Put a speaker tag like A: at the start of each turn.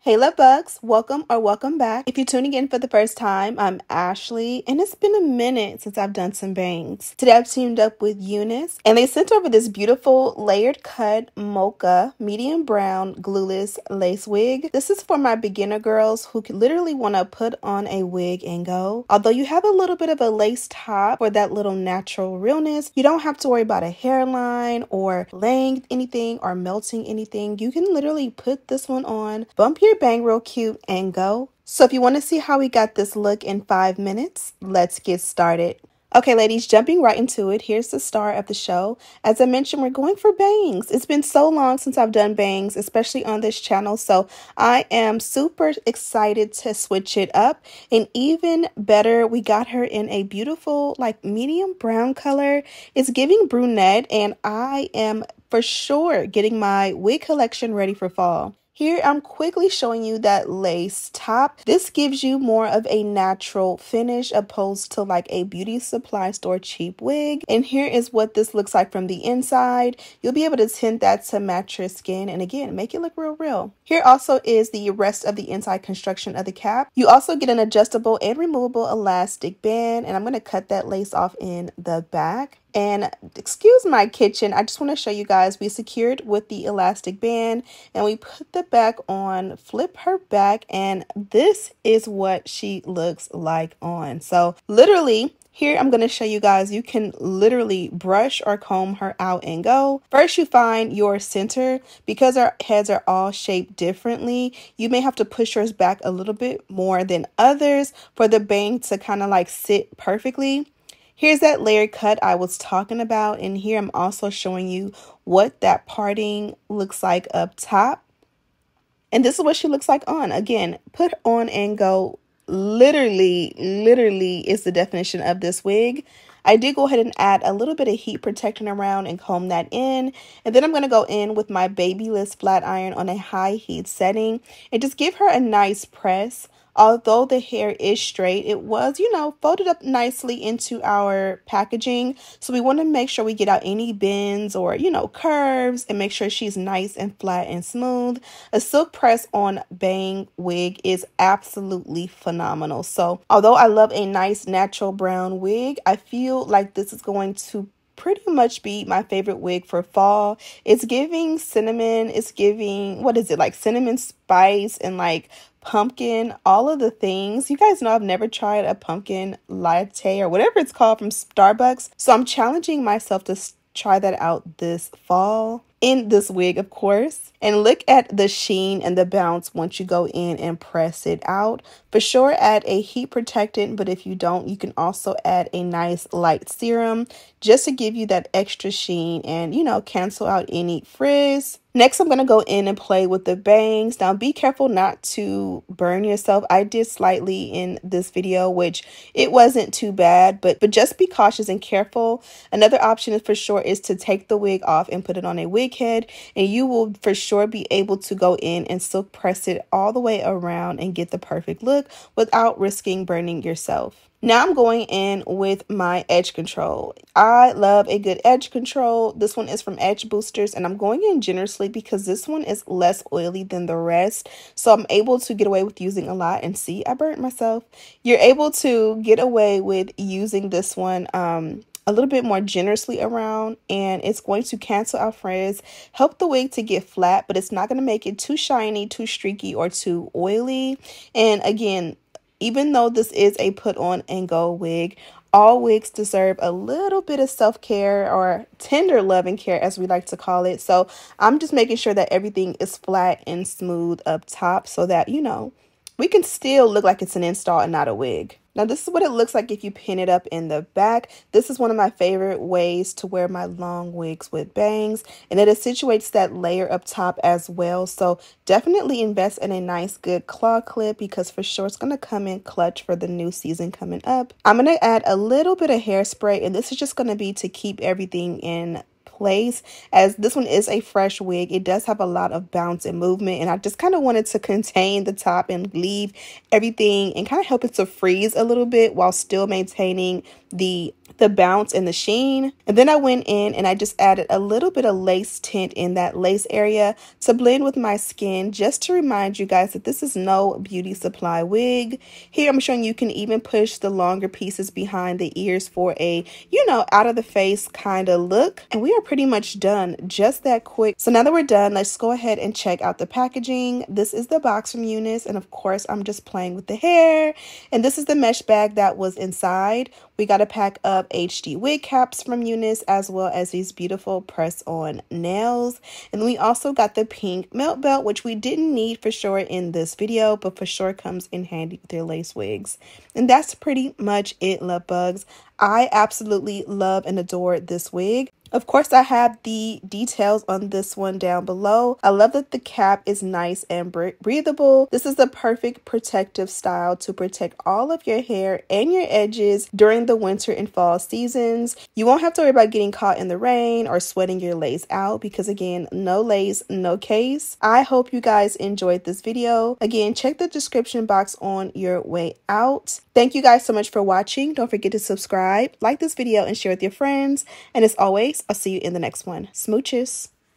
A: Hey love bugs, welcome or welcome back. If you're tuning in for the first time, I'm Ashley and it's been a minute since I've done some bangs. Today I've teamed up with Unice and they sent over this beautiful layered cut mocha medium brown glueless lace wig. This is for my beginner girls who literally want to put on a wig and go. Although you have a little bit of a lace top for that little natural realness, you don't have to worry about a hairline or laying anything or melting anything. You can literally put this one on, bump your bang real cute and go. So if you want to see how we got this look in 5 minutes, let's get started. Okay, ladies, jumping right into it, here's the star of the show. As I mentioned, we're going for bangs. It's been so long since I've done bangs, especially on this channel, so I am super excited to switch it up. And even better, we got her in a beautiful, like, medium brown color. It's giving brunette, and I am for sure getting my wig collection ready for fall. Here I'm quickly showing you that lace top. This gives you more of a natural finish opposed to like a beauty supply store cheap wig. And here is what this looks like from the inside. You'll be able to tint that to match your skin and again, make it look real. Here also is the rest of the inside construction of the cap. You also get an adjustable and removable elastic band, and I'm going to cut that lace off in the back. And excuse my kitchen, I just want to show you guys, we secured with the elastic band and we put the back on, flip her back, and this is what she looks like on. So literally, here I'm going to show you guys, you can literally brush or comb her out and go. First, you find your center. Because our heads are all shaped differently, you may have to push yours back a little bit more than others for the bang to kind of like sit perfectly. Here's that layered cut I was talking about, and here I'm also showing you what that parting looks like up top. And this is what she looks like on. Again, put on and go. Literally is the definition of this wig. I did go ahead and add a little bit of heat protectant around and comb that in. And then I'm going to go in with my Babyliss flat iron on a high heat setting and just give her a nice press. Although the hair is straight, it was, folded up nicely into our packaging. So we want to make sure we get out any bends or, curves and make sure she's nice and flat and smooth. A silk press on bang wig is absolutely phenomenal. So although I love a nice natural brown wig, I feel like this is going to pretty much be my favorite wig for fall. It's giving cinnamon, it's giving, what is it, like cinnamon spice and like pumpkin, all of the things. You guys know I've never tried a pumpkin latte or whatever it's called from Starbucks. So I'm challenging myself to try that out this fall in this wig, of course. And look at the sheen and the bounce once you go in and press it out. For sure, add a heat protectant, but if you don't, you can also add a nice light serum just to give you that extra sheen and, cancel out any frizz. Next, I'm going to go in and play with the bangs. Now, be careful not to burn yourself. I did slightly in this video, which it wasn't too bad, but just be cautious and careful. Another option is for sure is to take the wig off and put it on a wig head, and you will for sure be able to go in and silk press it all the way around and get the perfect look without risking burning yourself. Now I'm going in with my edge control. I love a good edge control. This one is from Edge Boosters, and I'm going in generously because this one is less oily than the rest. So I'm able to get away with using a lot. And see, I burnt myself. You're able to get away with using this one a little bit more generously around, and it's going to cancel out frizz, help the wig to get flat, but it's not going to make it too shiny, too streaky, or too oily. And again, even though this is a put on and go wig, all wigs deserve a little bit of self-care or tender love and care, as we like to call it. So I'm just making sure that everything is flat and smooth up top so that, we can still look like it's an install and not a wig. Now, this is what it looks like if you pin it up in the back. This is one of my favorite ways to wear my long wigs with bangs, and it accentuates that layer up top as well. So definitely invest in a nice, good claw clip because for sure it's going to come in clutch for the new season coming up. I'm going to add a little bit of hairspray, and this is just going to be to keep everything in place, as this one is a fresh wig. It does have a lot of bounce and movement, and I just kind of wanted to contain the top and leave everything and kind of help it to freeze a little bit while still maintaining the bounce and the sheen. And then I went in and I just added a little bit of lace tint in that lace area to blend with my skin, just to remind you guys that this is no beauty supply wig. Here I'm showing you can even push the longer pieces behind the ears for a, you know, out of the face kind of look. And we are pretty much done, just that quick. So now that we're done, let's go ahead and check out the packaging. This is the box from Unice, and of course I'm just playing with the hair. And this is the mesh bag that was inside. We got a pack of HD wig caps from Unice, as well as these beautiful press-on nails. And we also got the pink melt belt, which we didn't need for sure in this video, but for sure comes in handy with your lace wigs. And that's pretty much it, love bugs. I absolutely love and adore this wig. Of course, I have the details on this one down below. I love that the cap is nice and breathable. This is the perfect protective style to protect all of your hair and your edges during the winter and fall seasons. You won't have to worry about getting caught in the rain or sweating your lace out because, again, no lace, no case. I hope you guys enjoyed this video. Again, check the description box on your way out. Thank you guys so much for watching. Don't forget to subscribe, like this video, and share with your friends. And as always, I'll see you in the next one. Smooches.